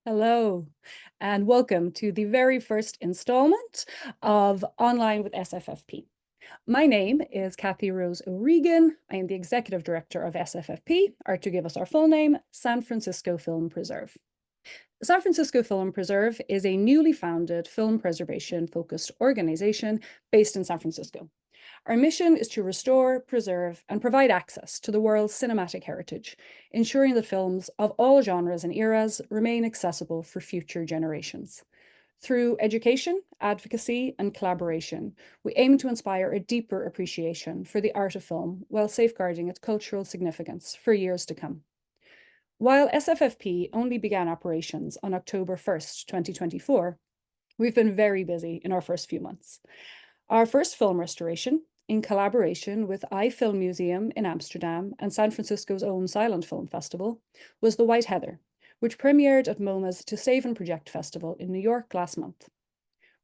Hello, and welcome to the very first installment of Online with SFFP. My name is Kathy Rose O'Regan. I am the Executive Director of SFFP, or to give us our full name, San Francisco Film Preserve. The San Francisco Film Preserve is a newly founded film preservation-focused organization based in San Francisco. Our mission is to restore, preserve, and provide access to the world's cinematic heritage, ensuring that films of all genres and eras remain accessible for future generations. Through education, advocacy, and collaboration, we aim to inspire a deeper appreciation for the art of film while safeguarding its cultural significance for years to come. While SFFP only began operations on October 1st, 2024, we've been very busy in our first few months. Our first film restoration, in collaboration with iFilm Museum in Amsterdam and San Francisco's own Silent Film Festival, was The White Heather, which premiered at MoMA's To Save and Project Festival in New York last month.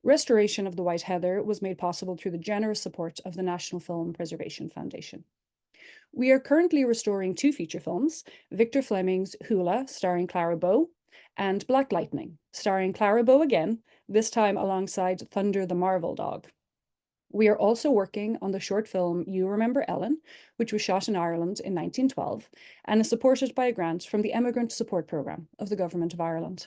Restoration of The White Heather was made possible through the generous support of the National Film Preservation Foundation. We are currently restoring two feature films, Victor Fleming's Hula, starring Clara Bow, and Black Lightning, starring Clara Bow again, this time alongside Thunder the Marvel Dog. We are also working on the short film You Remember Ellen, which was shot in Ireland in 1912 and is supported by a grant from the Immigrant Support Programme of the Government of Ireland.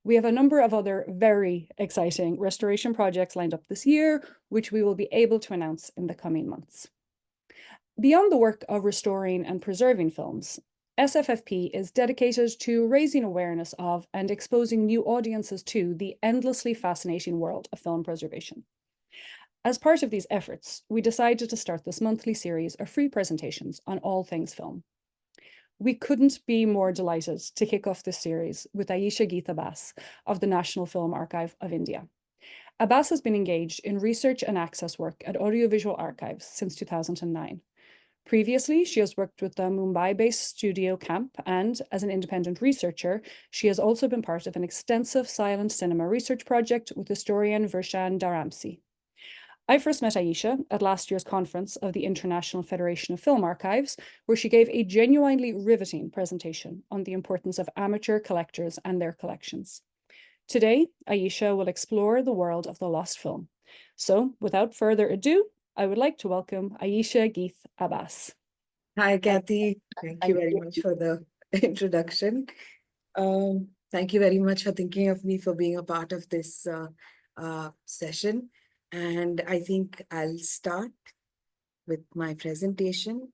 We have a number of other very exciting restoration projects lined up this year, which we will be able to announce in the coming months. Beyond the work of restoring and preserving films, SFFP is dedicated to raising awareness of and exposing new audiences to the endlessly fascinating world of film preservation. As part of these efforts, we decided to start this monthly series of free presentations on all things film. We couldn't be more delighted to kick off this series with Iyesha Geeth Abbas of the National Film Archive of India. Abbas has been engaged in research and access work at audiovisual archives since 2009. Previously, she has worked with the Mumbai-based studio Camp, and as an independent researcher, she has also been part of an extensive silent cinema research project with historian Virchand Dharamsey. I first met Iyesha at last year's conference of the International Federation of Film Archives, where she gave a genuinely riveting presentation on the importance of amateur collectors and their collections. Today, Iyesha will explore the world of the lost film. So, without further ado, I would like to welcome Iyesha Geeth Abbas. Hi, Kathy. Thank you very much for the introduction. Thank you very much for thinking of me for being a part of this session. And I think I'll start with my presentation.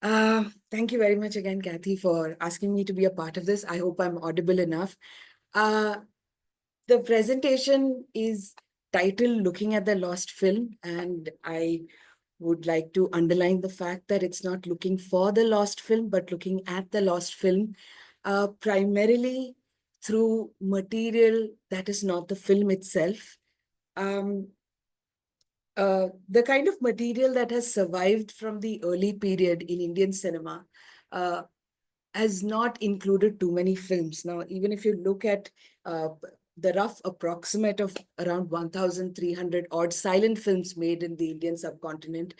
Thank you very much again, Kathy, for asking me to be a part of this. I hope I'm audible enough. The presentation is titled Looking at the Lost Film, and I would like to underline the fact that it's not looking for the lost film, but looking at the lost film, primarily through material that is not the film itself. The kind of material that has survived from the early period in Indian cinema has not included too many films. Now, even if you look at the rough approximate of around 1,300 odd silent films made in the Indian subcontinent,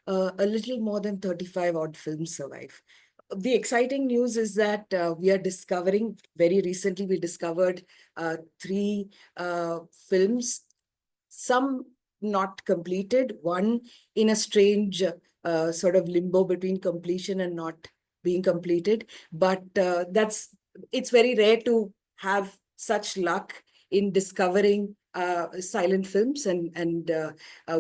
a little more than 35 odd films survive. The exciting news is that we are discovering, very recently we discovered 3 films, some not completed, one in a strange sort of limbo between completion and not being completed. But it's very rare to have such luck in discovering silent films, and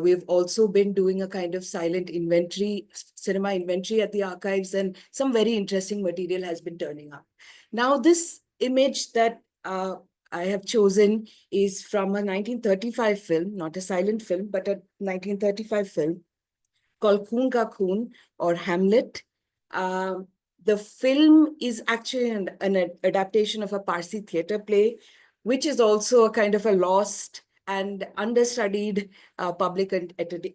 we've also been doing a kind of silent inventory, cinema inventory at the archives, and some very interesting material has been turning up. Now, this image that I have chosen is from a 1935 film, not a silent film, but a 1935 film called Khoon Ka Khoon, or Hamlet. The film is actually an adaptation of a Parsi theatre play, which is also a kind of a lost and understudied public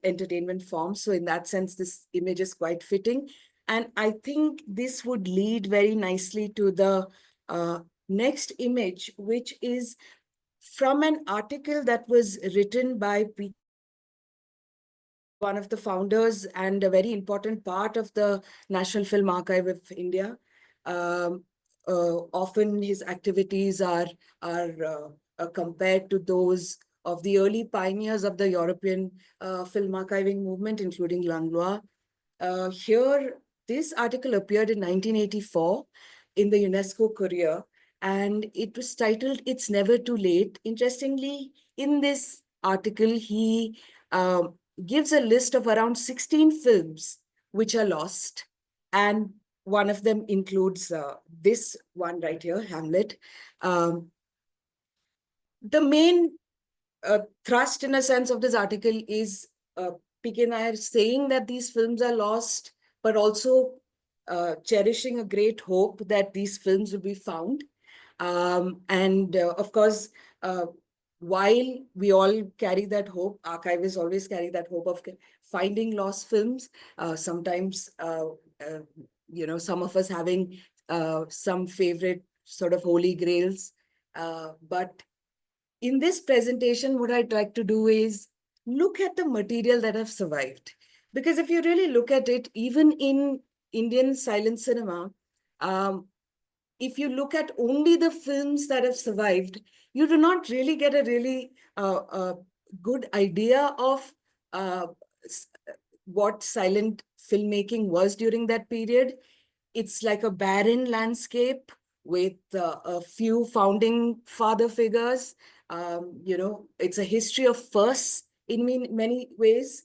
entertainment form. So in that sense, this image is quite fitting. And I think this would lead very nicely to the next image, which is from an article that was written by one of the founders and a very important part of the National Film Archive of India, often his activities are compared to those of the early pioneers of the European film archiving movement, including Langlois. Here, this article appeared in 1984 in the UNESCO Courier, and it was titled "It's Never Too Late." Interestingly, in this article, he gives a list of around 16 films which are lost, and one of them includes this one right here, Hamlet. The main thrust, in a sense, of this article is PK Nair saying that these films are lost, but also cherishing a great hope that these films will be found. Of course, while we all carry that hope, archivists always carry that hope of finding lost films. Sometimes, some of us having some favorite sort of holy grails. But in this presentation, what I'd like to do is look at the material that have survived. Because if you really look at it, even in Indian silent cinema, if you look at only the films that have survived, you do not really get a really good idea of what silent filmmaking was during that period. It's like a barren landscape with a few founding father figures. It's a history of firsts in many ways.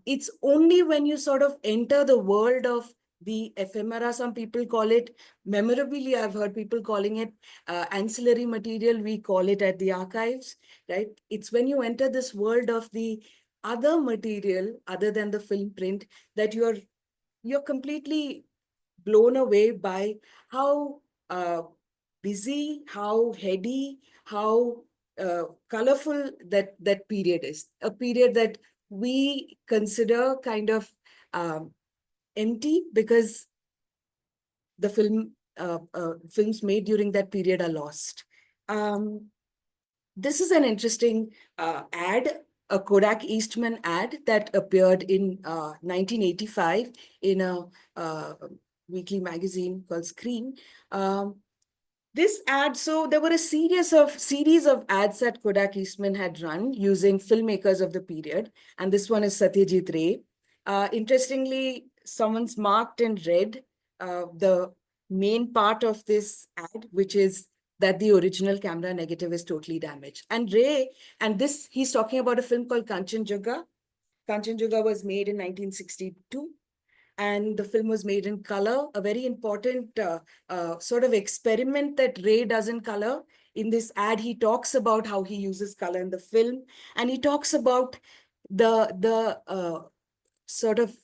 It's only when you sort of enter the world of the ephemera, some people call it, memorably, I've heard people calling it ancillary material, we call it at the archives, right? It's when you enter this world of the other material, other than the film print, that you're completely blown away by how busy, how heady, how colorful that period is. A period that we consider kind of empty because the films made during that period are lost. This is an interesting ad, a Kodak Eastman ad that appeared in 1985 in a weekly magazine called Screen. This ad, so there were a series of ads that Kodak Eastman had run using filmmakers of the period, and this one is Satyajit Ray. Interestingly, someone's marked in red the main part of this ad, which is that the original camera negative is totally damaged. And Ray, and this, he's talking about a film called Kanchenjunga. Kanchenjunga was made in 1962. And the film was made in color, a very important sort of experiment that Ray does in color. In this ad, he talks about how he uses color in the film, and he talks about the sort of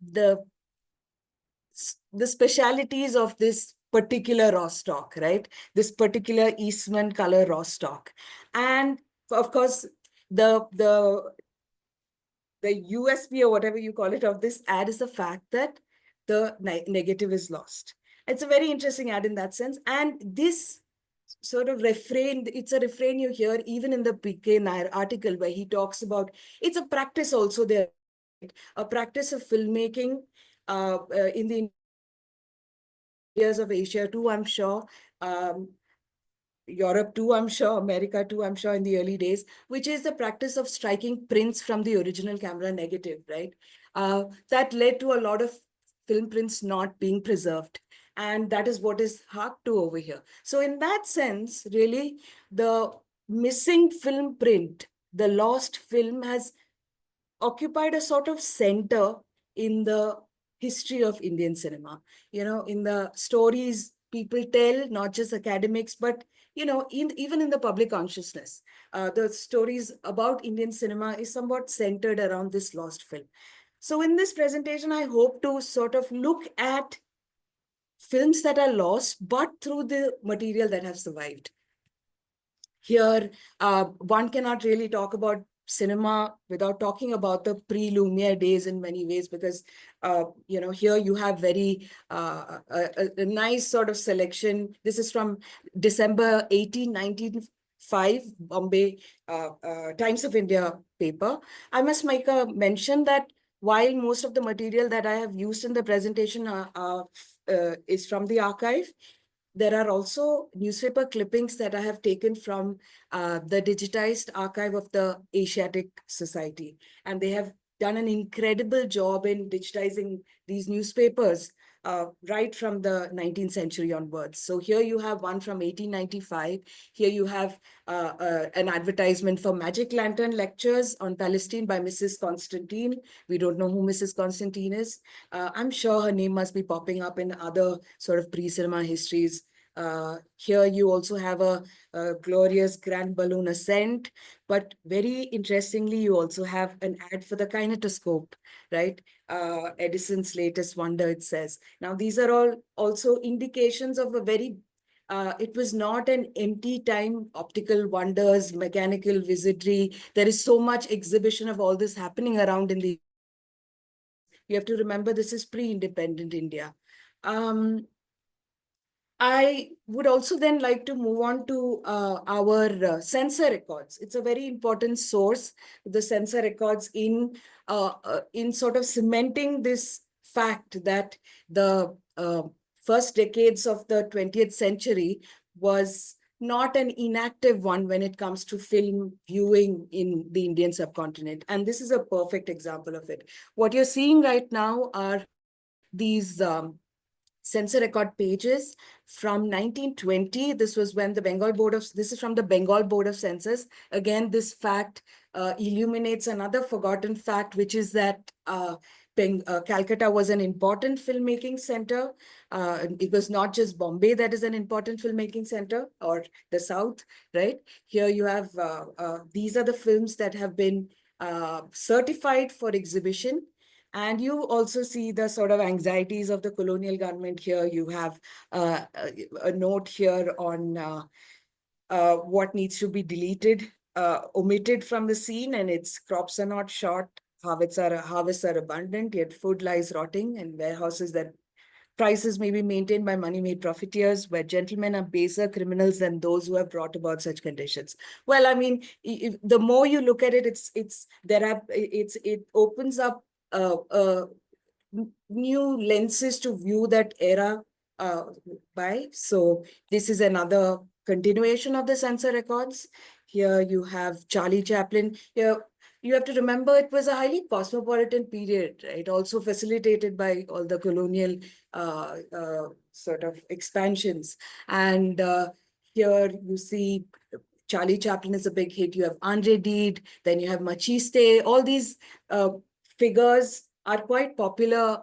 the specialities of this particular raw stock, right? This particular Eastman color raw stock. And of course, the USP, or whatever you call it, of this ad is the fact that the negative is lost. It's a very interesting ad in that sense. And this sort of refrain, it's a refrain you hear even in the PK Nair article, where he talks about, it's a practice also there, a practice of filmmaking in the areas of Asia too, I'm sure. Europe too, I'm sure, America too, I'm sure, in the early days, which is the practice of striking prints from the original camera negative, right? That led to a lot of film prints not being preserved. And that is what is harked to over here. So in that sense, really, the missing film print, the lost film, has occupied a sort of center in the history of Indian cinema. In the stories people tell, not just academics, but even in the public consciousness, the stories about Indian cinema is somewhat centered around this lost film. So in this presentation, I hope to sort of look at films that are lost, but through the material that have survived. Here, one cannot really talk about cinema without talking about the pre-Lumiere days in many ways, because here you have very a nice sort of selection. This is from December 18, 1905, Bombay Times of India paper. I must make a mention that while most of the material that I have used in the presentation are is from the archive. There are also newspaper clippings that I have taken from the digitized archive of the Asiatic Society. And they have done an incredible job in digitizing these newspapers right from the 19th century onwards. So here you have one from 1895. Here you have an advertisement for Magic Lantern lectures on Palestine by Mrs. Constantine. We don't know who Mrs. Constantine is. I'm sure her name must be popping up in other sort of pre-cinema histories. Here you also have a glorious grand balloon ascent, but very interestingly, you also have an ad for the kinetoscope, right? Edison's latest wonder, it says. Now, these are all also indications of a very it was not an empty time, optical wonders, mechanical wizardry. There is so much exhibition of all this happening around in the. You have to remember this is pre-independent India. I would also then like to move on to our censor records. It's a very important source, the censor records in sort of cementing this fact that the first decades of the 20th century was not an inactive one when it comes to film viewing in the Indian subcontinent. And this is a perfect example of it. What you're seeing right now are these censor record pages from 1920. This was when the Bengal Board of, this is from the Bengal Board of Censors. Again, this fact illuminates another forgotten fact, which is that Calcutta was an important filmmaking center. It was not just Bombay that is an important filmmaking center, or the South, right? Here you have, these are the films that have been certified for exhibition. And you also see the sort of anxieties of the colonial government here. You have a note here on what needs to be deleted, omitted from the scene, and its crops are not short, harvests are abundant, yet food lies rotting, and warehouses that prices may be maintained by money-made profiteers, where gentlemen are baser criminals than those who have brought about such conditions. Well, I mean, the more you look at it, it opens up new lenses to view that era by. So this is another continuation of the censor records. Here you have Charlie Chaplin. Here you have to remember it was a highly cosmopolitan period, right? Also facilitated by all the colonial sort of expansions. And here you see Charlie Chaplin is a big hit. You have Andre Deed, then you have Machiste. All these figures are quite popular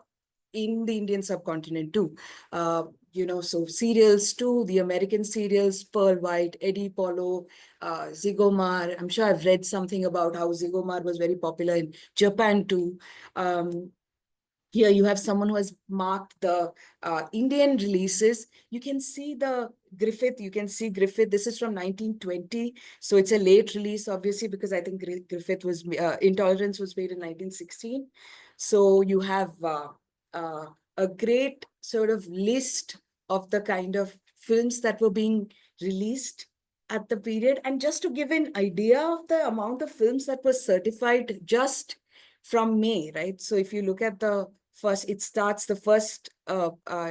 in the Indian subcontinent too. So serials too, the American serials, Pearl White, Eddie Polo, Zigomar. I'm sure I've read something about how Zigomar was very popular in Japan too. Here you have someone who has marked the Indian releases. You can see the Griffith. You can see Griffith. This is from 1920. So it's a late release, obviously, because I think Griffith was, Intolerance was made in 1916. So you have a great sort of list of the kind of films that were being released at the period. And just to give an idea of the amount of films that were certified just from May, right? So if you look at the first, it starts, the first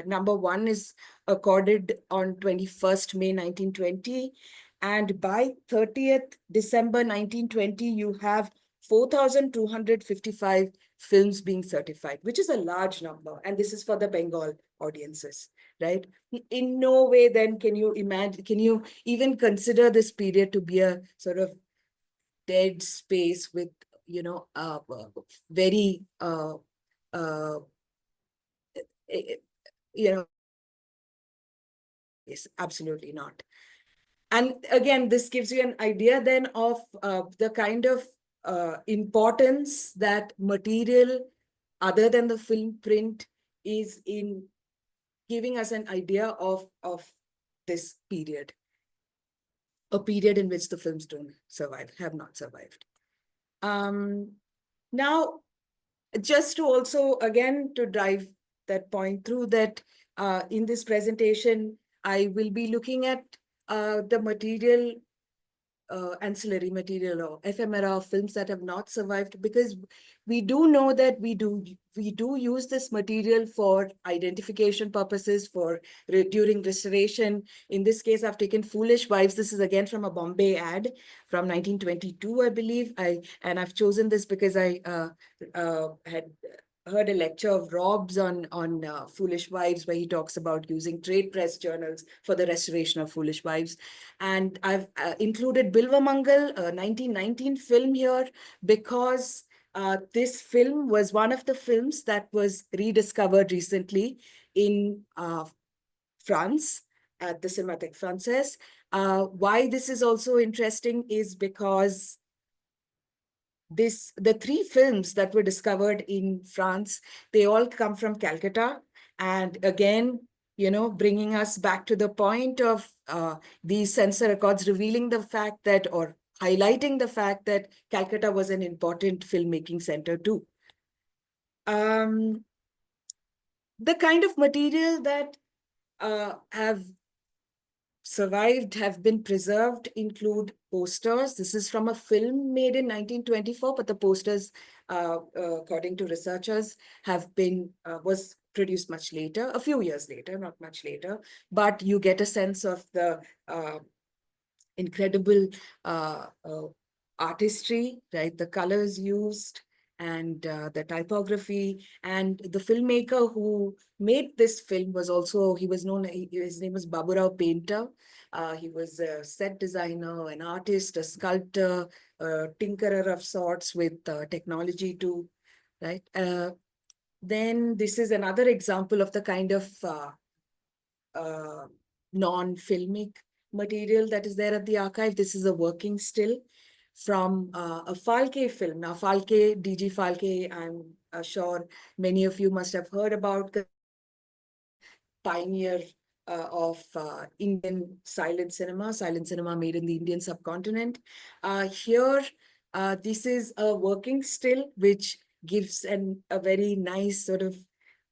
number one is accorded on 21st May 1920. And by 30th December 1920, you have 4,255 films being certified, which is a large number. And this is for the Bengal audiences, right? In no way then can you imagine, can you even consider this period to be a sort of dead space with, very, yes, absolutely not. And again, this gives you an idea then of the kind of importance that material other than the film print is in giving us an idea of this period, a period in which the films don't survive, have not survived. Now, just to also, again, to drive that point through, that in this presentation, I will be looking at the material ancillary material or ephemera of films that have not survived, because we do know that we do use this material for identification purposes, for during restoration. In this case, I've taken Foolish Wives. This is again from a Bombay ad from 1922, I believe. I've chosen this because I had heard a lecture of Rob's on Foolish Wives, where he talks about using trade press journals for the restoration of Foolish Wives. And I've included Bilvamangal, a 1919 film here, because this film was one of the films that was rediscovered recently in France at the Cinémathèque Française. Why this is also interesting is because the three films that were discovered in France, they all come from Calcutta. And again, bringing us back to the point of these censor records revealing the fact that, or highlighting the fact that Calcutta was an important filmmaking center too. The kind of material that have survived, have been preserved, include posters. This is from a film made in 1924, but the posters, according to researchers, was produced much later, a few years later, not much later. But you get a sense of the incredible artistry, right? The colors used, and the typography. And the filmmaker who made this film was also, his name was Baburao Painter. He was a set designer, an artist, a sculptor, a tinkerer of sorts with technology too, right? Then this is another example of the kind of non-filmic material that is there at the archive. This is a working still from a Falke film. Now, Falke, DG Falke, I'm sure many of you must have heard about, pioneer of Indian silent cinema made in the Indian subcontinent. Here, this is a working still, which gives a very nice sort of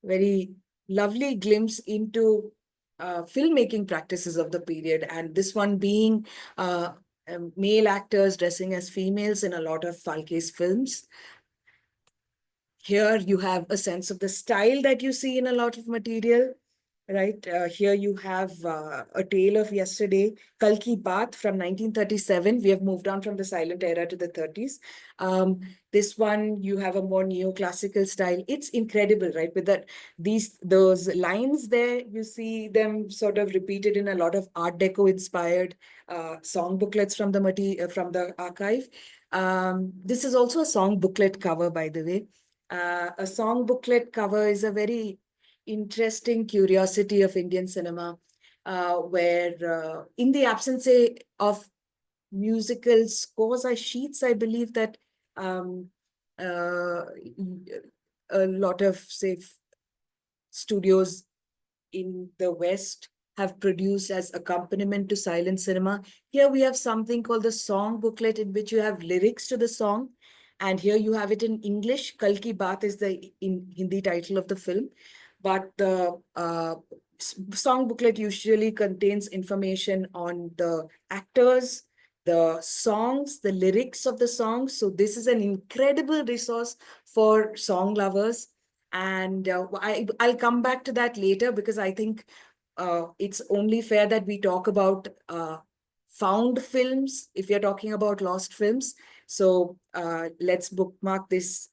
very lovely glimpse into filmmaking practices of the period. And this one being male actors dressing as females in a lot of Falke's films. Here you have a sense of the style that you see in a lot of material, right? Here you have A Tale of Yesterday, Kal Ki Baat from 1937. We have moved on from the silent era to the 30s. This one, you have a more neoclassical style. It's incredible, right? With those lines there, you see them sort of repeated in a lot of Art Deco inspired song booklets from the archive. This is also a song booklet cover, by the way. A song booklet cover is a very interesting curiosity of Indian cinema, where in the absence of musical scores or sheets, I believe that a lot of, say, studios in the West have produced as accompaniment to silent cinema. Here we have something called the song booklet, in which you have lyrics to the song. And here you have it in English. Kal Ki Baat is the Hindi title of the film. But the song booklet usually contains information on the actors, the songs, the lyrics of the songs. So this is an incredible resource for song lovers. And I'll come back to that later, because I think it's only fair that we talk about found films if you're talking about lost films. So let's bookmark this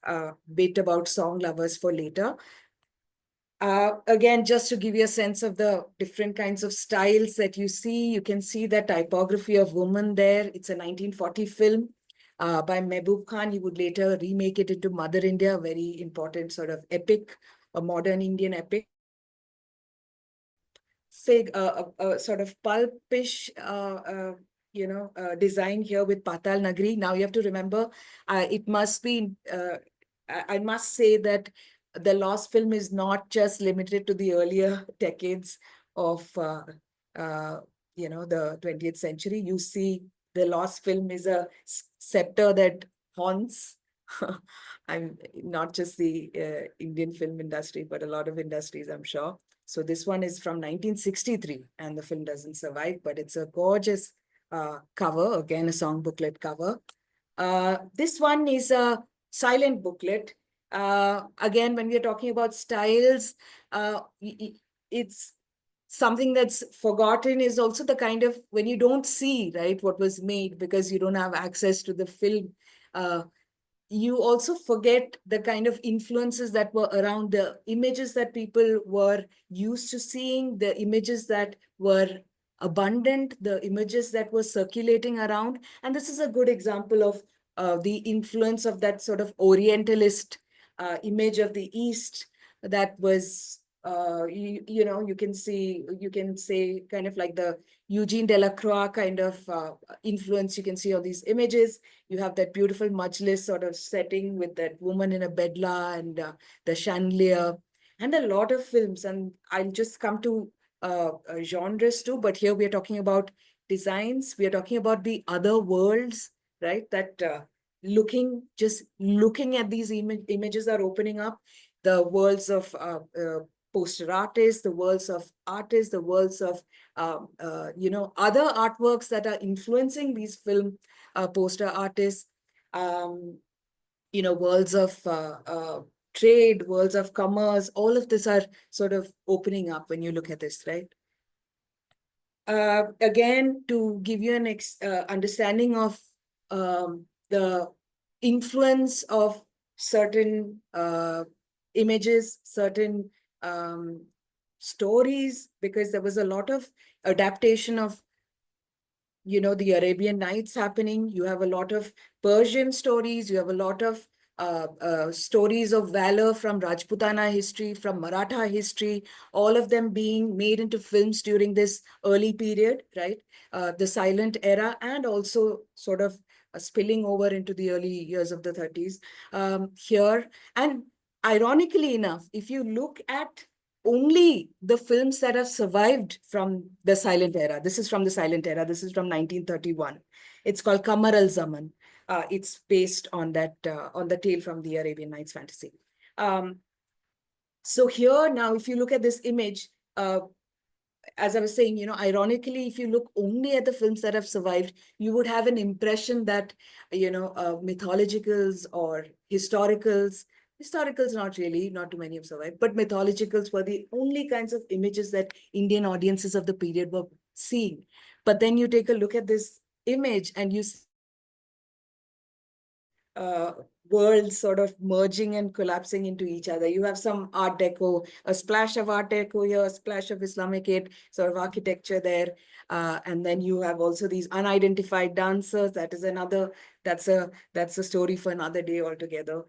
bit about song lovers for later. Again, just to give you a sense of the different kinds of styles that you see, you can see the typography of woman there. It's a 1940 film by Mehboob Khan. He would later remake it into Mother India, a very important sort of epic, a modern Indian epic. A sort of pulpish, design here with Patal Nagri. Now you have to remember, it must be, I must say that the lost film is not just limited to the earlier decades of, the 20th century. You see, the lost film is a scepter that haunts I'm not just the Indian film industry, but a lot of industries, I'm sure. So this one is from 1963, and the film doesn't survive, but it's a gorgeous cover, again, a song booklet cover. This one is a silent booklet. Again, when we are talking about styles, it's something that's forgotten is also the kind of, when you don't see, right, what was made because you don't have access to the film, you also forget the kind of influences that were around, the images that people were used to seeing, the images that were abundant, the images that were circulating around. And this is a good example of the influence of that sort of Orientalist image of the East that was, you can say kind of like the Eugene Delacroix kind of influence you can see on these images. You have that beautiful Majlis sort of setting with that woman in a bedla and the chandelier, and a lot of films. And I'll just come to genres too, but here we are talking about designs. We are talking about the other worlds, right? That just looking at these images are opening up the worlds of poster artists, the worlds of artists, the worlds of other artworks that are influencing these film poster artists, worlds of trade, worlds of commerce. All of this are sort of opening up when you look at this, right? Again, to give you an understanding of the influence of certain images, certain stories, because there was a lot of adaptation of the Arabian Nights happening. You have a lot of Persian stories. You have a lot of stories of valor from Rajputana history, from Maratha history, all of them being made into films during this early period, right? The silent era, and also sort of spilling over into the early years of the 30s here. And ironically enough, if you look at only the films that have survived from the silent era. This is from the silent era. This is from 1931. It's called Qamar al-Zaman. It's based on that, on the tale from the Arabian Nights fantasy. So here now, if you look at this image, as I was saying, ironically, if you look only at the films that have survived, you would have an impression that, mythologicals or historicals, not really, not too many have survived, but mythologicals were the only kinds of images that Indian audiences of the period were seeing. But then you take a look at this image and you see worlds sort of merging and collapsing into each other. You have some Art Deco, a splash of Art Deco here, a splash of Islamic sort of architecture there. And then you have also these unidentified dancers. That is another, that's a story for another day altogether,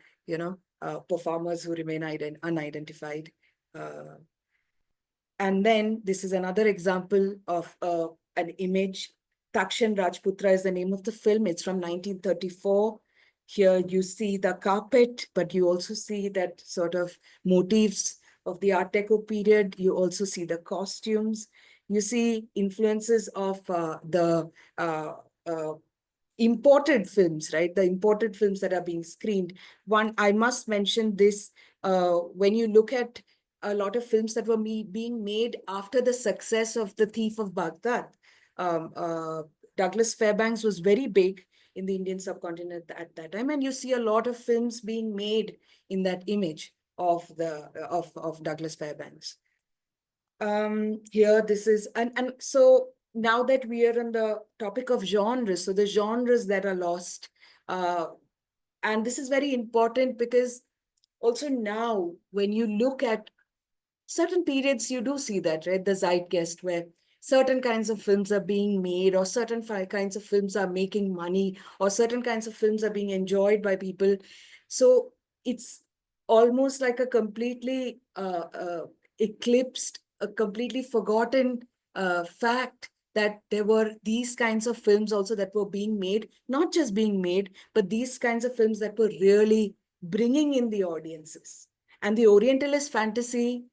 performers who remain unidentified. And then this is another example of an image. Takshan Rajputra is the name of the film. It's from 1934. Here you see the carpet, but you also see that sort of motifs of the Art Deco period. You also see the costumes. You see influences of the imported films, right? The imported films that are being screened. One, I must mention this, when you look at a lot of films that were being made after the success of The Thief of Baghdad. Douglas Fairbanks was very big in the Indian subcontinent at that time, and you see a lot of films being made in that image of Douglas Fairbanks. Here, this is, and so now that we are on the topic of genres, so the genres that are lost, and this is very important because also now when you look at certain periods, you do see that, right? The zeitgeist, where certain kinds of films are being made, or certain kinds of films are making money, or certain kinds of films are being enjoyed by people. So it's almost like a completely eclipsed, a completely forgotten fact that there were these kinds of films also that were being made, not just being made, but these kinds of films that were really bringing in the audiences. And the Orientalist fantasy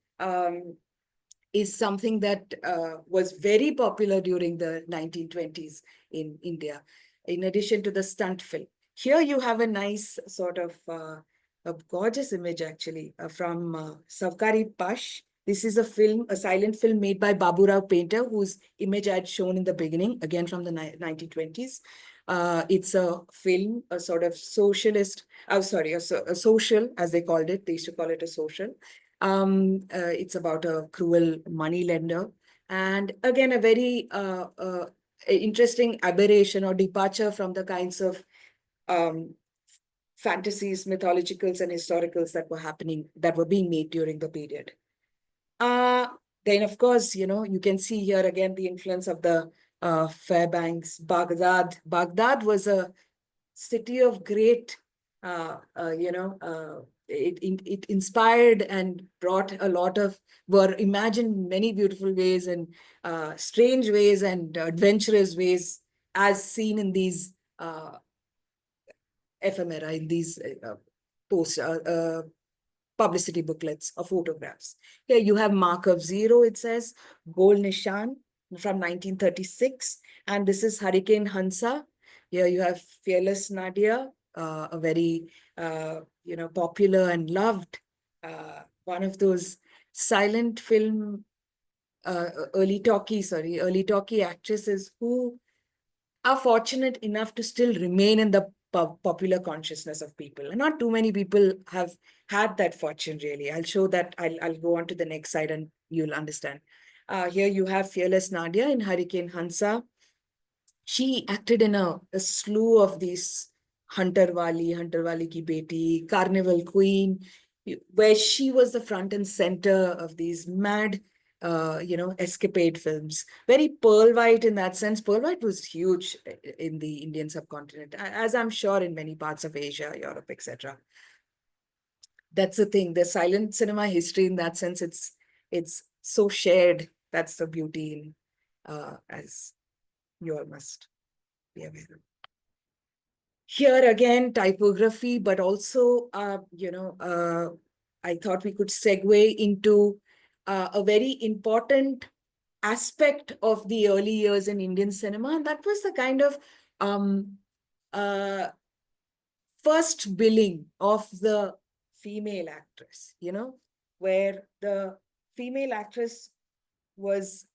is something that was very popular during the 1920s in India, in addition to the stunt film. Here you have a nice sort of a gorgeous image, actually, from Savkari Pash. This is a film, a silent film made by Baburao Painter, whose image I had shown in the beginning, again from the 1920s. It's a film, a sort of socialist, a social, as they called it. They used to call it a social. It's about a cruel moneylender. And again, a very interesting aberration or departure from the kinds of fantasies, mythologicals, and historicals that were happening, that were being made during the period. Then, of course, you can see here again the influence of the Fairbanks, Baghdad. Baghdad was a city of great, it inspired and brought a lot of, were imagined many beautiful ways and strange ways and adventurous ways, as seen in these ephemera, in these publicity booklets or photographs. Here you have Mark of Zero, it says, Gol Nishan from 1936. And this is Hurricane Hansa. Here you have Fearless Nadia, a very, popular and loved, one of those silent film, early talkie actresses who are fortunate enough to still remain in the popular consciousness of people. And not too many people have had that fortune, really. I'll show that. I'll go on to the next slide and you'll understand. Here you have Fearless Nadia in Hurricane Hansa. She acted in a slew of these Hunter Wali Ki Beti, Carnival Queen, where she was the front and center of these mad escapade films. Very pearl white in that sense. Pearl white was huge in the Indian subcontinent, as I'm sure in many parts of Asia, Europe, etc. That's the thing. The silent cinema history in that sense, it's so shared. That's the beauty as you all must be aware of. Here again, typography, but also, I thought we could segue into a very important aspect of the early years in Indian cinema, and that was the kind of first billing of the female actress, where the female actress was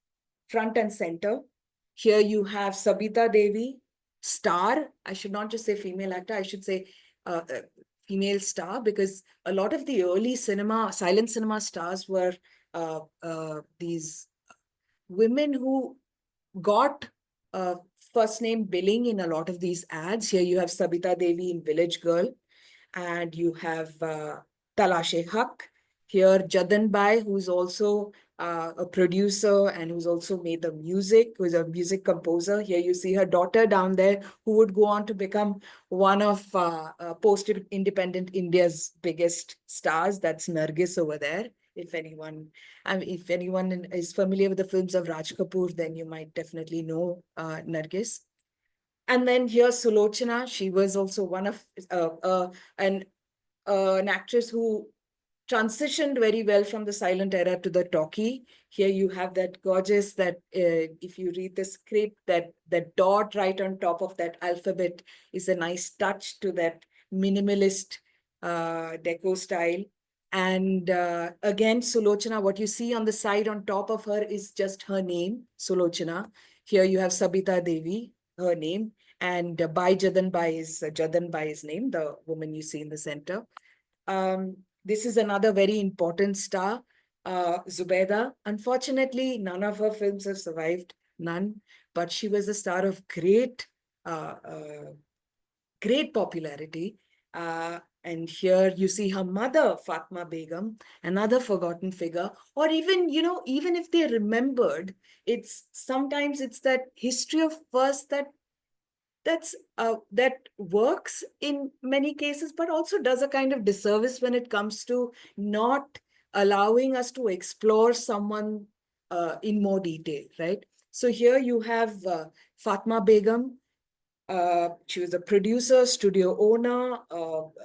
front and center. Here you have Sabita Devi, star. I should not just say female actor, I should say female star, because a lot of the early cinema, silent cinema stars were these women who got first name billing in a lot of these ads. Here you have Sabita Devi in Village Girl, and you have Talashe-Haq. Here, Jadan Bai, who's also a producer and who's also made the music, who's a music composer. Here you see her daughter down there, who would go on to become one of post-independent India's biggest stars. That's Nargis over there. If anyone is familiar with the films of Raj Kapoor, then you might definitely know Nargis. And then here, Sulochana, she was also one of an actress who transitioned very well from the silent era to the talkie. Here you have that gorgeous, that if you read the script, that dot right on top of that alphabet is a nice touch to that minimalist deco style. And again, Sulochana, what you see on the side on top of her is just her name, Sulochana. Here you have Sabita Devi, her name, and Jadan Bai is name, the woman you see in the center. This is another very important star, Zubaida. Unfortunately, none of her films have survived, none, but she was a star of great popularity. And here you see her mother, Fatma Begum, another forgotten figure. Or even, even if they remembered, sometimes it's that history of first that works in many cases, but also does a kind of disservice when it comes to not allowing us to explore someone in more detail, right? So here you have Fatma Begum. She was a producer, studio owner,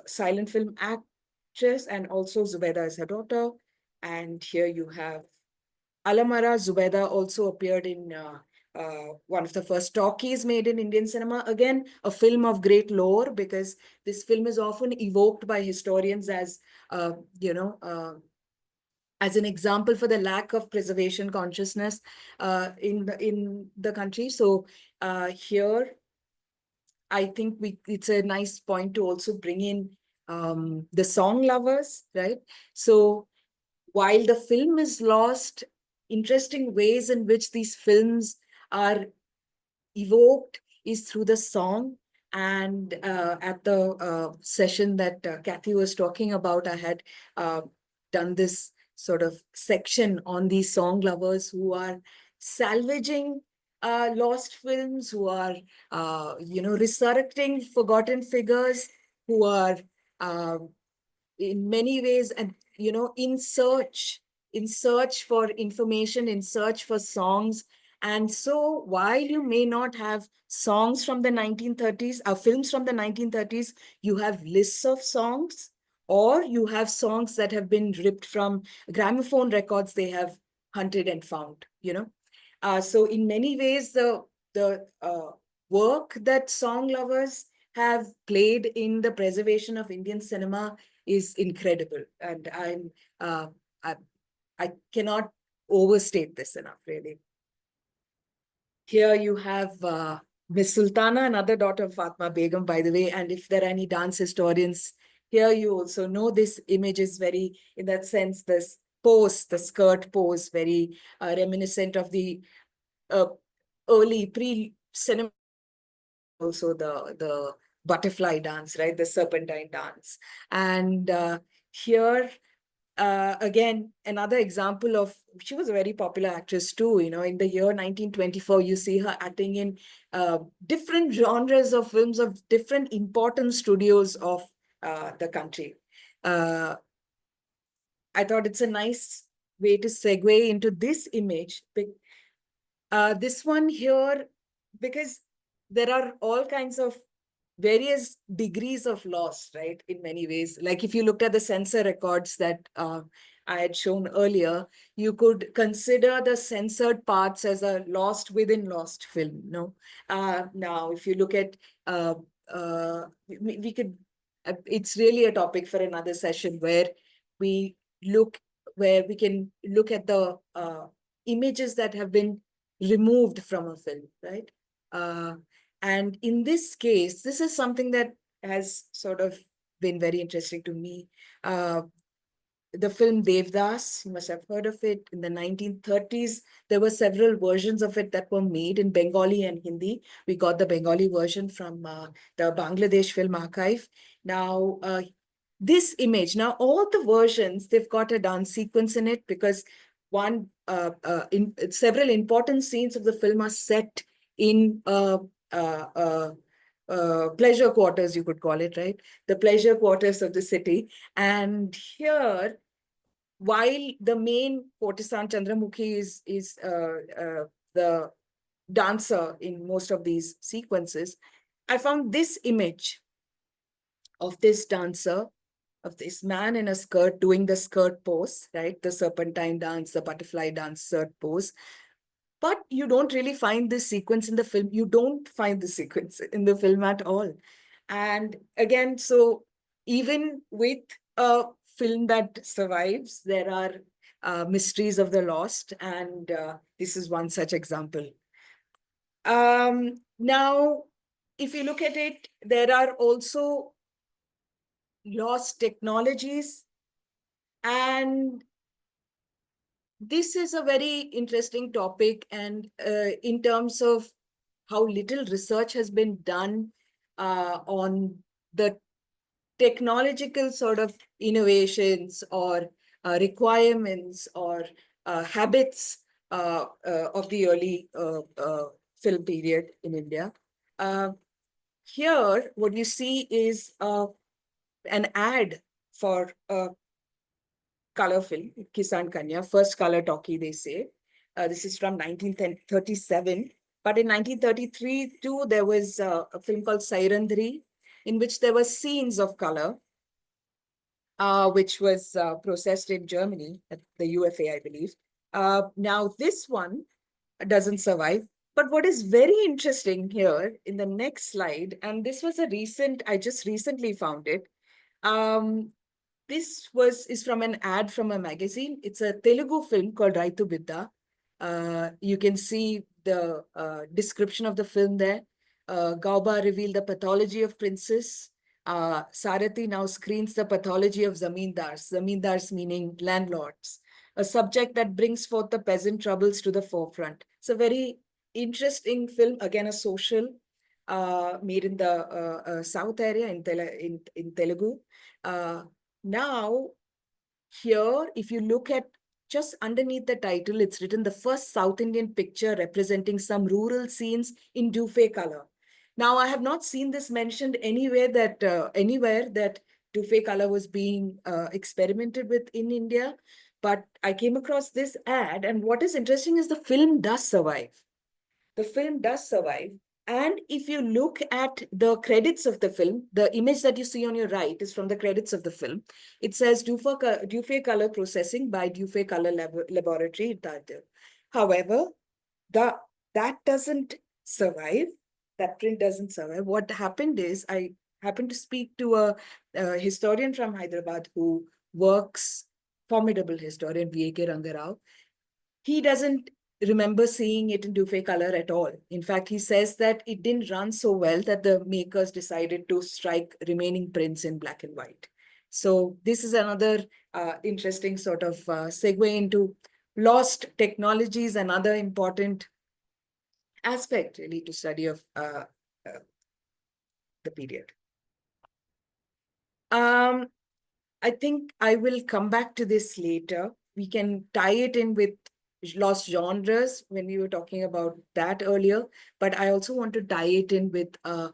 silent film actress, and also Zubaida is her daughter. And here you have Alamara. Zubaida also appeared in one of the first talkies made in Indian cinema. Again, a film of great lore, because this film is often evoked by historians as, as an example for the lack of preservation consciousness in the country. So here, I think it's a nice point to also bring in the song lovers, right? So while the film is lost, interesting ways in which these films are evoked is through the song. And at the session that Kathy was talking about, I had done this sort of section on these song lovers who are salvaging lost films, who are, resurrecting forgotten figures, who are uh, in many ways, and in search for information, in search for songs. And so while you may not have songs from the 1930s, films from the 1930s, you have lists of songs, or you have songs that have been ripped from gramophone records they have hunted and found, so in many ways, the work that song lovers have played in the preservation of Indian cinema is incredible. And uh, I, I cannot overstate this enough, really. Here you have Miss Sultana, another daughter of Fatma Begum, by the way. And if there are any dance historians, here you also know this image is very, in that sense, this pose, the skirt pose, very reminiscent of the early pre-cinema, also the butterfly dance, right? The serpentine dance. And here, again, another example of, she was a very popular actress too, in the year 1924, you see her acting in different genres of films of different important studios of the country. I thought it's a nice way to segue into this image. This one here, because there are all kinds of various degrees of loss, right? In many ways, like if you looked at the censor records that I had shown earlier, you could consider the censored parts as a lost within lost film. No, now if you look at, we could. It's really a topic for another session where we can look at the images that have been removed from a film, right? And in this case, this is something that has sort of been very interesting to me. The film Devdas, you must have heard of it. In the 1930s, there were several versions of it that were made in Bengali and Hindi. We got the Bengali version from the Bangladesh Film Archive. Now, this image, now all the versions, they've got a dance sequence in it, because in several important scenes of the film are set in pleasure quarters, you could call it, right? The pleasure quarters of the city. And here, while the main courtesan Chandramukhi is the dancer in most of these sequences, I found this image of this dancer, of this man in a skirt doing the skirt pose, right? The serpentine dance, the butterfly dance, skirt pose. But you don't really find this sequence in the film. You don't find the sequence in the film at all. And again, so even with a film that survives, there are mysteries of the lost. And this is one such example. Now, if you look at it, there are also lost technologies. And this is a very interesting topic, and in terms of how little research has been done on the technological sort of innovations or requirements or habits of the early film period in India. Here, what you see is an ad for color film, Kisan Kanya, first color talkie, they say. This is from 1937. But in 1933, too, there was a film called Sairandhri, in which there were scenes of color, which was processed in Germany, at the UFA, I believe. Now, this one doesn't survive. But what is very interesting here in the next slide, and this was I just recently found it, this is from an ad from a magazine. It's a Telugu film called Raitu Bidda. You can see the description of the film there. Gauba revealed the pathology of princes. Sarathi now screens the pathology of zamindars. Zamindars meaning landlords. A subject that brings forth the peasant troubles to the forefront. It's a very interesting film, again a social, made in the South area in Telugu. Now, here, if you look at just underneath the title, it's written the first South Indian picture representing some rural scenes in Dufay color. Now, I have not seen this mentioned anywhere that Dufay color was being experimented with in India, but I came across this ad, and what is interesting is the film does survive. The film does survive. And if you look at the credits of the film, the image that you see on your right is from the credits of the film. It says Dufay Color Processing by Dufay Color Laboratory, Tardil. However, that doesn't survive. That print doesn't survive. What happened is I happened to speak to a historian from Hyderabad who works, formidable historian, V.A.K. Rangarao. He doesn't remember seeing it in Dufay color at all. In fact, he says that it didn't run so well that the makers decided to strike remaining prints in black and white. So this is another interesting sort of segue into lost technologies, another important aspect really to study of the period. I think I will come back to this later. We can tie it in with lost genres when we were talking about that earlier, but I also want to tie it in with a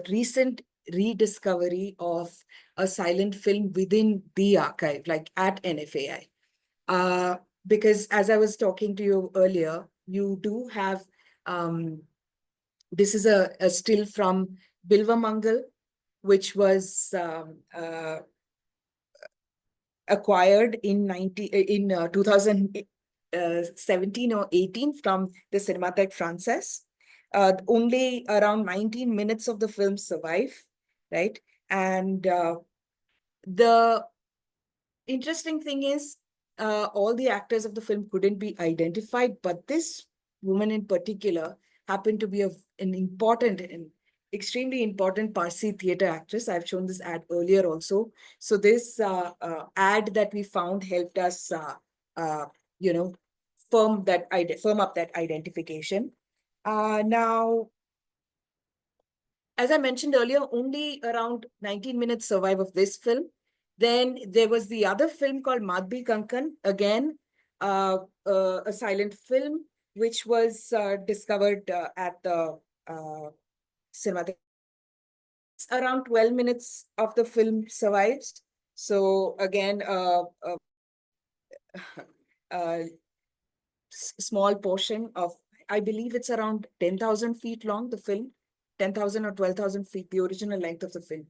recent rediscovery of a silent film within the archive, like at NFAI. Because as I was talking to you earlier, you do have, this is a still from Bilvamangal, which was acquired in 2017 or 18 from the Cinémathèque Française. Only around 19 minutes of the film survive, right? And the interesting thing is all the actors of the film couldn't be identified, but this woman in particular happened to be an important and extremely important Parsi theater actress. I've shown this ad earlier also. So this ad that we found helped us, firm up that identification. Now, as I mentioned earlier, only around 19 minutes survive of this film. Then there was the other film called Madhbi Kankan, again, a silent film, which was discovered at the cinema. Around 12 minutes of the film survives. So again, small portion of, I believe it's around 10,000 feet long, the film, 10,000 or 12,000 feet, the original length of the film.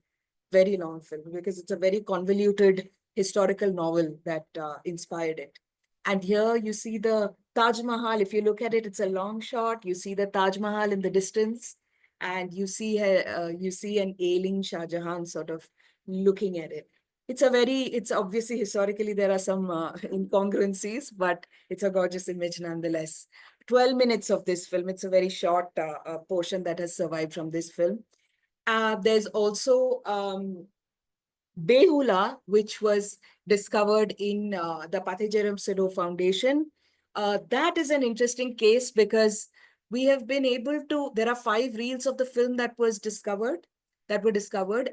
Very long film because it's a very convoluted historical novel that inspired it. And here you see the Taj Mahal. If you look at it, it's a long shot. You see the Taj Mahal in the distance, and you see an ailing Shah Jahan sort of looking at it. It's obviously historically there are some incongruencies, but it's a gorgeous image nonetheless. 12 minutes of this film. It's a very short portion that has survived from this film. There's also Behula, which was discovered in the Pathijaram Sido Foundation. That is an interesting case because we have been able to, there are 5 reels of the film that were discovered,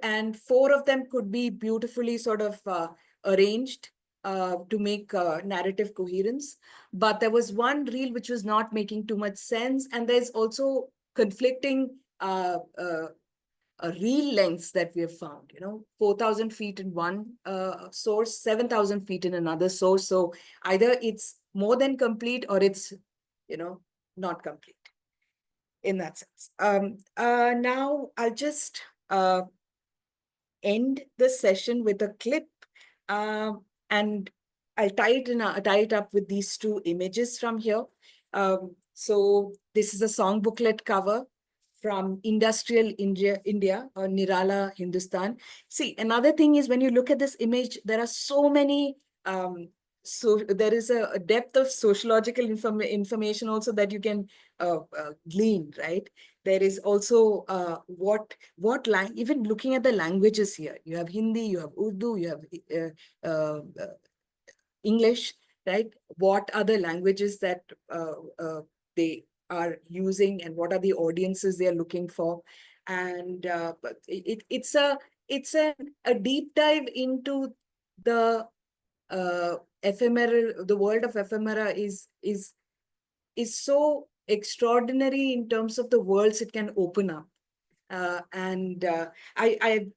and 4 of them could be beautifully sort of arranged to make narrative coherence. But there was one reel which was not making too much sense. And there's also conflicting reel lengths that we have found, 4,000 feet in one source, 7,000 feet in another source. So either it's more than complete or it's, not complete in that sense. Now I'll just end the session with a clip, and I'll tie it up with these 2 images from here. So this is a song booklet cover from industrial India or Nirala, Hindustan. See, another thing is when you look at this image, there are so many, so there is a depth of sociological information also that you can glean, right? There is also even looking at the languages here, you have Hindi, you have Urdu, you have English, right? What are the languages that they are using, and what are the audiences they are looking for? And but it's a deep dive into the ephemeral. The world of ephemera is so extraordinary in terms of the worlds it can open up. And I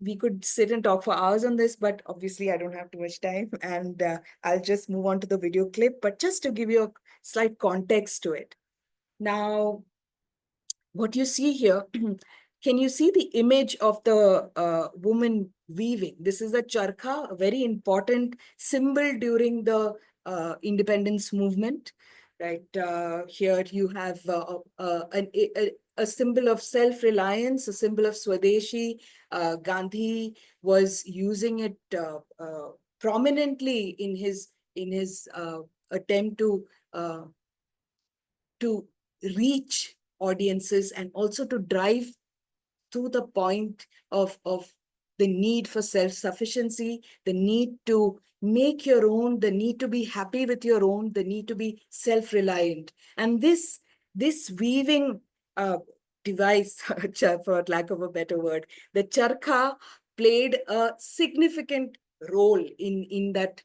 we could sit and talk for hours on this, but obviously I don't have too much time, and I'll just move on to the video clip. But just to give you a slight context to it. Now, what you see here, can you see the image of the woman weaving? This is a charkha, a very important symbol during the independence movement, right? Here you have a symbol of self-reliance, a symbol of Swadeshi. Gandhi was using it prominently in his attempt to reach audiences, and also to drive to the point of the need for self-sufficiency, the need to make your own, the need to be happy with your own, the need to be self-reliant. And this weaving device, for lack of a better word, the charkha played a significant role in that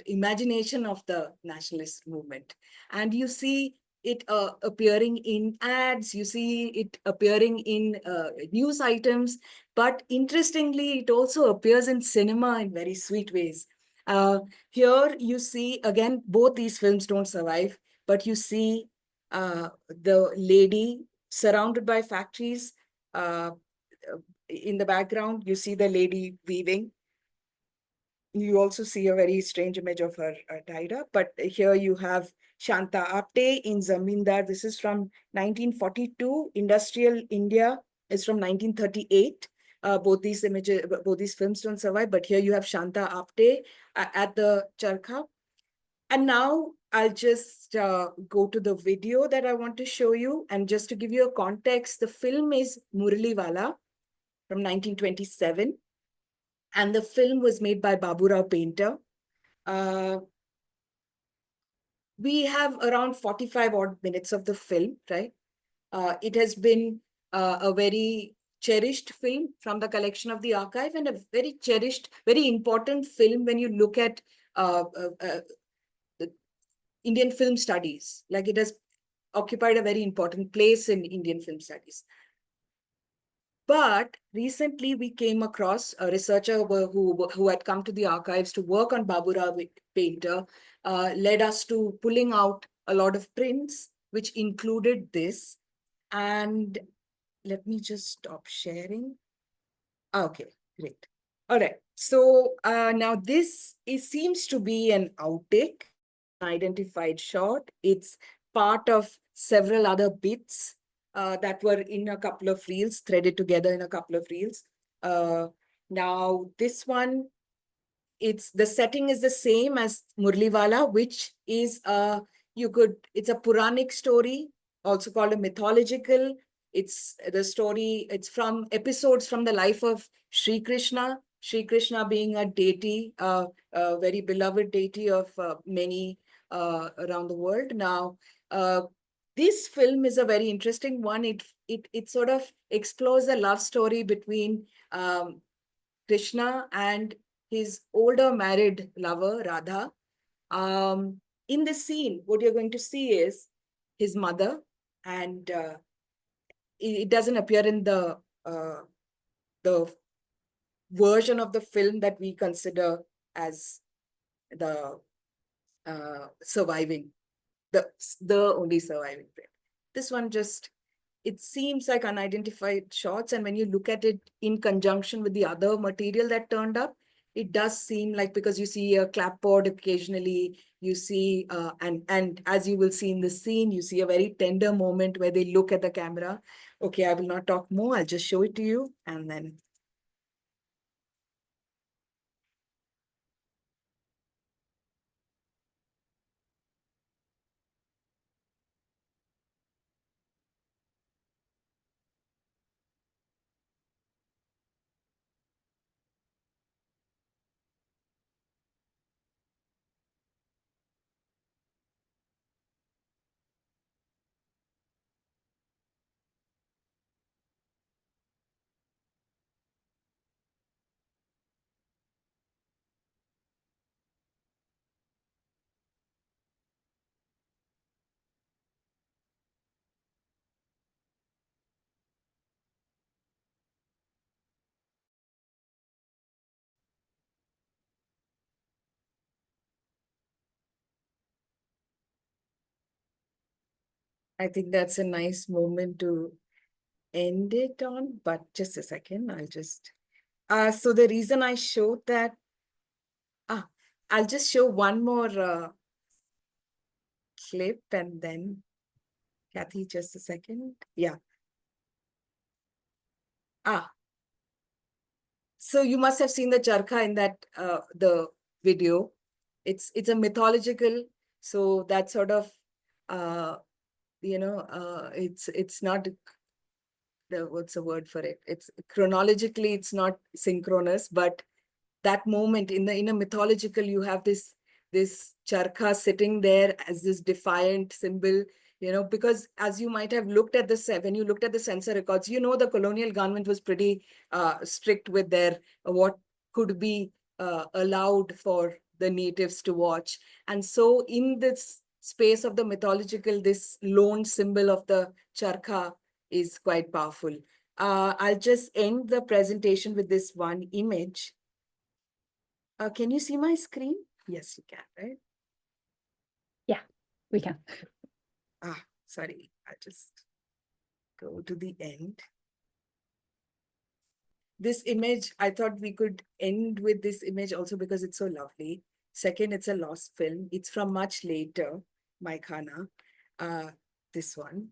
imagination of the nationalist movement. And you see it appearing in ads, you see it appearing in news items, but interestingly, it also appears in cinema in very sweet ways. Here you see, again, both these films don't survive, but you see the lady surrounded by factories. In the background, you see the lady weaving. You also see a very strange image of her tied up, but here you have Shanta Apte in Zamindar. This is from 1942. Industrial India is from 1938. Both these films don't survive, but here you have Shanta Apte at the charkha. And now I'll just go to the video that I want to show you. And just to give you a context, the film is Muraliwala from 1927. And the film was made by Baburao Painter. We have around 45 odd minutes of the film, right? It has been a very cherished film from the collection of the archive, and a very cherished, very important film when you look at the Indian film studies. Like, it has occupied a very important place in Indian film studies. But recently we came across a researcher who had come to the archives to work on Baburao Painter, led us to pulling out a lot of prints, which included this. And let me just stop sharing. Okay, great. All right. So now this seems to be an outtake, identified shot. It's part of several other bits that were in a couple of reels, threaded together in a couple of reels. Now this one, the setting is the same as Murliwala, which is it's a Puranic story, also called a mythological. It's from episodes from the life of Sri Krishna. Sri Krishna being a deity, a very beloved deity of many around the world. Now, this film is a very interesting one. It sort of explores the love story between Krishna and his older married lover, Radha. In this scene, what you're going to see is his mother, and it doesn't appear in the version of the film that we consider as the surviving, the only surviving print. This one just, it seems like unidentified shots, and when you look at it in conjunction with the other material that turned up, it does seem like, because you see a clapboard occasionally, you see, and as you will see in the scene, you see a very tender moment where they look at the camera. Okay, I will not talk more. I'll just show it to you, and then. I think that's a nice moment to end it on, but just a second, I'll just, so the reason I showed that, I'll just show one more clip, and then, Kathy, just a second. Yeah. So you must have seen the charkha in that, the video. It's a mythological, so that sort of, it's not, what's the word for it? It's chronologically, it's not synchronous, but that moment in a mythological, you have this charkha sitting there as this defiant symbol, because as you might have looked at when you looked at the censor records, the colonial government was pretty strict with their what could be allowed for the natives to watch. And so in this space of the mythological, this lone symbol of the charkha is quite powerful. I'll just end the presentation with this one image. Can you see my screen? Yes, you can, right? Yeah, we can. Sorry, I just go to the end. This image, I thought we could end with this image also because it's so lovely. Second, it's a lost film. It's from much later, My Khana. This one.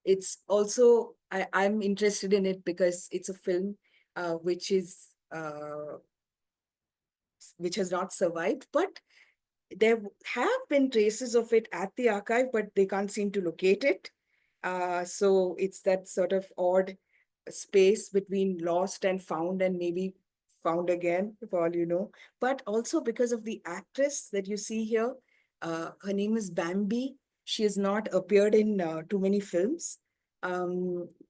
It's also, I'm interested in it because it's a film which has not survived, but there have been traces of it at the archive, but they can't seem to locate it. So it's that sort of odd space between lost and found, and maybe found again, for all you know. But also because of the actress that you see here, her name is Bambi. She has not appeared in too many films,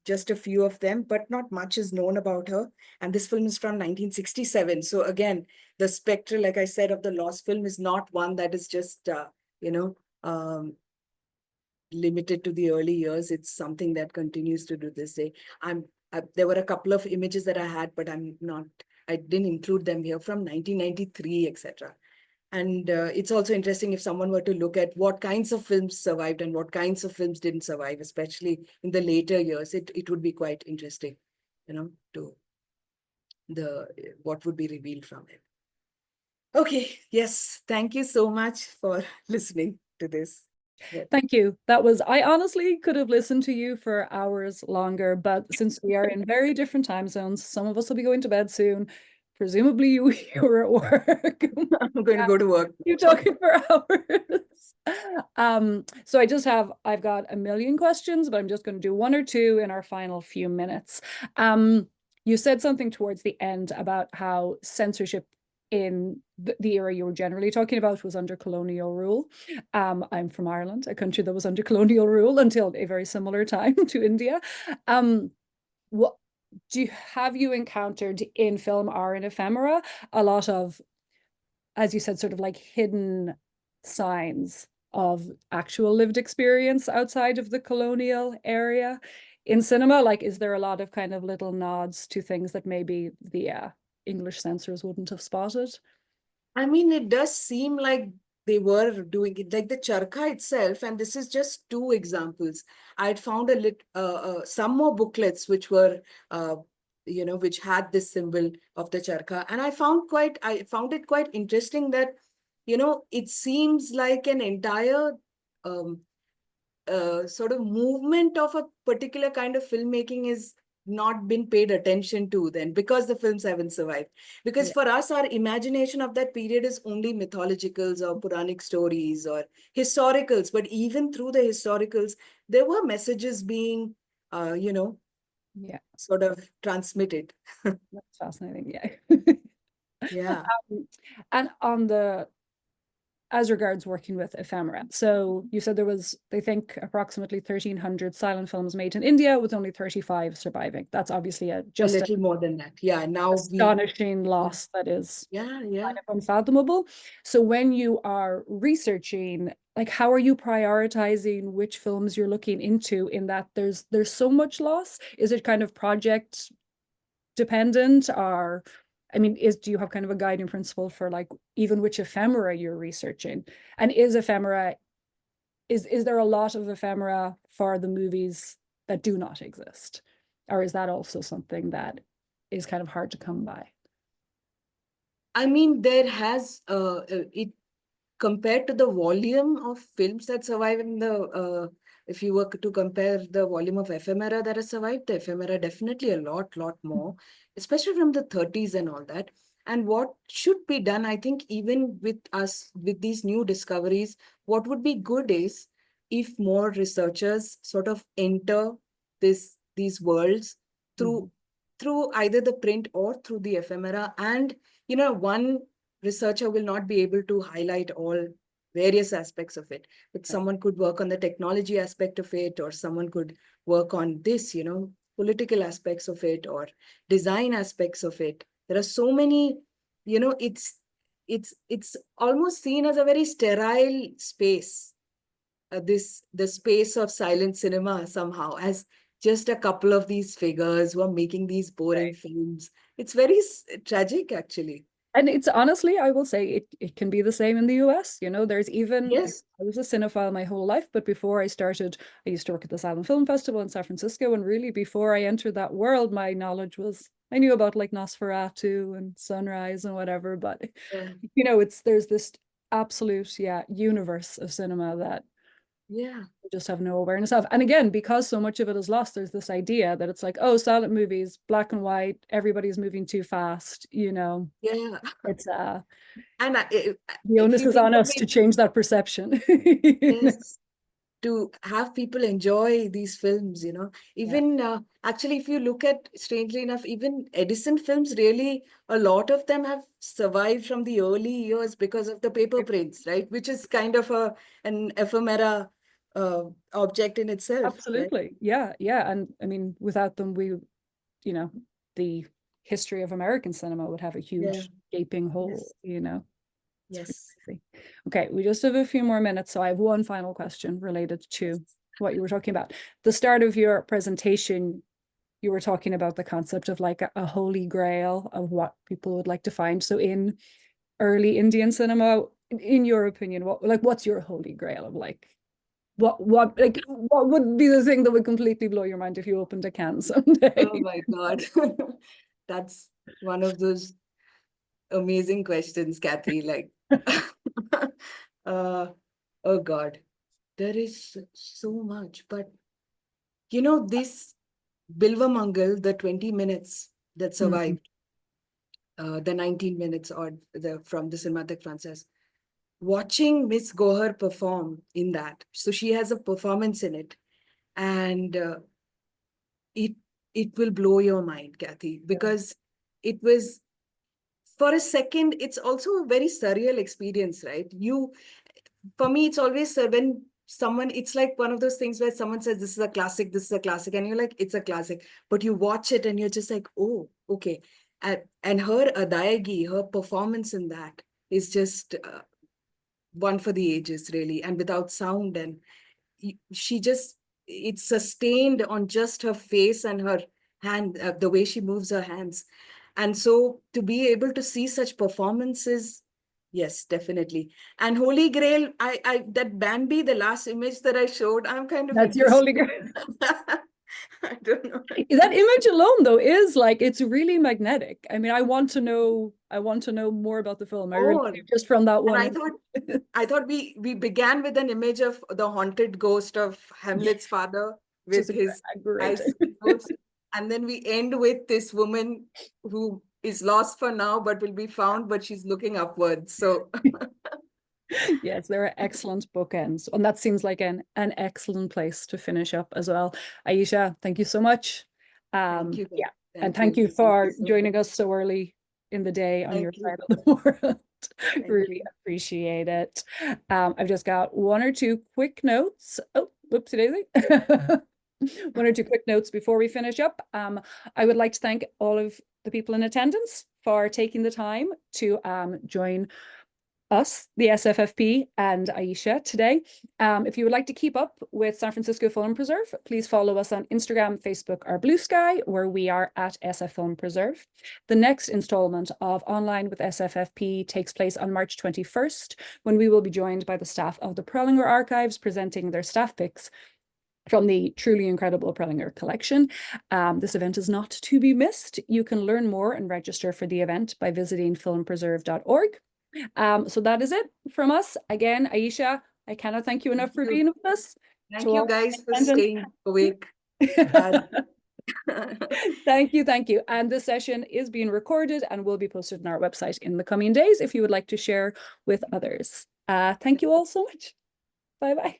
just a few of them, but not much is known about her. And this film is from 1967. So again, the spectral, like I said, of the lost film is not one that is just, limited to the early years. It's something that continues to do this day. There were a couple of images that I had, but I didn't include them here, from 1993, etc. And it's also interesting if someone were to look at what kinds of films survived and what kinds of films didn't survive, especially in the later years. It would be quite interesting, to what would be revealed from it. Okay, yes, thank you so much for listening to this. Thank you. I honestly could have listened to you for hours longer, but since we are in very different time zones, some of us will be going to bed soon. Presumably you're at work. I'm going to go to work. You're talking for hours. So I've got a million questions, but I'm just going to do one or two in our final few minutes. You said something towards the end about how censorship in the era you were generally talking about was under colonial rule. I'm from Ireland, a country that was under colonial rule until a very similar time to India. What have you encountered in film or in ephemera a lot of, as you said, sort of like hidden signs of actual lived experience outside of the colonial area in cinema? Like, is there a lot of kind of little nods to things that maybe the English censors wouldn't have spotted? I mean, it does seem like they were doing it, like the charkha itself, and this is just two examples. I'd found some more booklets which were which had this symbol of the charkha. And I found it quite interesting that, it seems like an entire um, sort of movement of a particular kind of filmmaking is not been paid attention to then, because the films haven't survived. Because Yeah. for us, our imagination of that period is only mythologicals or Puranic stories or historicals. But even through the historicals, there were messages being, Yeah, sort of transmitted. that's fascinating. Yeah. Yeah. And on the as regards working with ephemera. So you said there was, they think, approximately 1,300 silent films made in India, with only 35 surviving. That's obviously A just an little more than that. Yeah. Now astonishing yeah, loss that is yeah, kind yeah. of unfathomable. So when you are researching, like, how are you prioritizing which films you're looking into, in that there's so much loss? Is it kind of project dependent, or I mean, do you have kind of a guiding principle for like even which ephemera you're researching? And is there a lot of ephemera for the movies that do not exist? Or is that also something that is kind of hard to come by? I mean, there has it compared to the volume of films that survive in the if you were to compare the volume of ephemera that has survived, the ephemera definitely a lot more, especially from the 30s and all that. And what should be done, I think, even with us, with these new discoveries, what would be good is if more researchers sort of enter these worlds Mhm. through through either the print or through the ephemera. And one researcher will not be able to highlight all various aspects of it, but Right. someone could work on the technology aspect of it, or someone could work on this, political aspects of it, or design aspects of it. There are so many, it's almost seen as a very sterile space, the space of silent cinema, somehow, as just a couple of these figures who are making these boring Right. films. It's very tragic, actually. And it's honestly, I will say it can be the same in the US. There's even, Yes. I was a cinephile my whole life, but before I started, I used to work at the Silent Film Festival in San Francisco. And really, before I entered that world, my knowledge was, I knew about like Nosferatu and Sunrise and whatever. But, Yeah. there's this absolute, yeah, universe of cinema that Yeah. we just have no awareness of. And again, because so much of it is lost, there's this idea that it's like, oh, silent movies, black and white, everybody's moving too fast. Yeah. It's And the if onus you is think on of us to it, change that perception. yes, to have people enjoy these films, Yeah. even actually, if you look at, strangely enough, even Edison films, really, a lot of them have survived from the early years because of the paper prints, right? Which is kind of an ephemera object in itself, right? Absolutely. Yeah. Yeah. And I mean, without them, you know, the history of American cinema would have a Yeah. huge gaping hole, Yes. It's pretty Yes. crazy. Okay, we just have a few more minutes, so I have one final question related Yes. to what you were talking about. The start of your presentation, you were talking about the concept of like a holy grail of what people would like to find. So in early Indian cinema, in your opinion, what's your holy grail of like what would be the thing that would completely blow your mind if you opened a can someday? Oh my God. That's one of those amazing questions, Kathy. Like, uh, oh God, there is so much. But this Bilva Mangal, the 20 minutes that Mhm. survived, the 19 minutes or from the Cinematic Frances, watching Miss Gohar perform in that. So she has a performance in it, and it it will blow your mind, Kathy, because it was, for a second, it's also a very surreal experience, right? For me, it's always when someone, it's like one of those things where someone says, this is a classic, and you're like, it's a classic, but you watch it and you're just like, oh, okay. And her adayagi, her performance in that is just one for the ages, really, and without sound. And she just, it's sustained on just her face and her hand, the way she moves her hands. And so to be able to see such performances, yes, definitely. And Holy Grail, I that Bambi, the last image that I showed, I'm kind of That's your interested. holy grail. I don't know. That image alone, though, is like, it's really magnetic. I mean, I want to know more about the film. I really Oh, do, just from that and one. I thought we began with an image of the haunted ghost of Yeah, Hamlet's father just with his a great. eyes closed, and then we end with this woman who is lost for now but will be found, but she's looking upwards. So Yes, there are excellent bookends, and that seems like an excellent place to finish up as well. Iyesha, thank you so much. thank you. Yeah, and Thank thank you. you Thank you for so joining much. us so early in the day on your Thank you. side of the world. Thank Really you. appreciate it. I've just got one or two quick notes. Oh, whoopsie daisy. One or two quick notes before we finish up. I would like to thank all of the people in attendance for taking the time to join us, the SFFP, and Iyesha today. If you would like to keep up with San Francisco Film Preserve, please follow us on Instagram, Facebook, or Blue Sky, where we are at SF Film Preserve. The next installment of Online with SFFP takes place on March 21st, when we will be joined by the staff of the Prelinger Archives presenting their staff picks from the truly incredible Prelinger collection. This event is not to be missed. You can learn more and register for the event by visiting filmpreserve.org. So that is it from us. Again, Iyesha, I cannot thank you enough Thank for you. being with us. Thank To you all guys for attendants. staying awake. And Thank you, thank you. And this session is being recorded and will be posted on our website in the coming days if you would like to share with others. Thank you all so much. Bye-bye.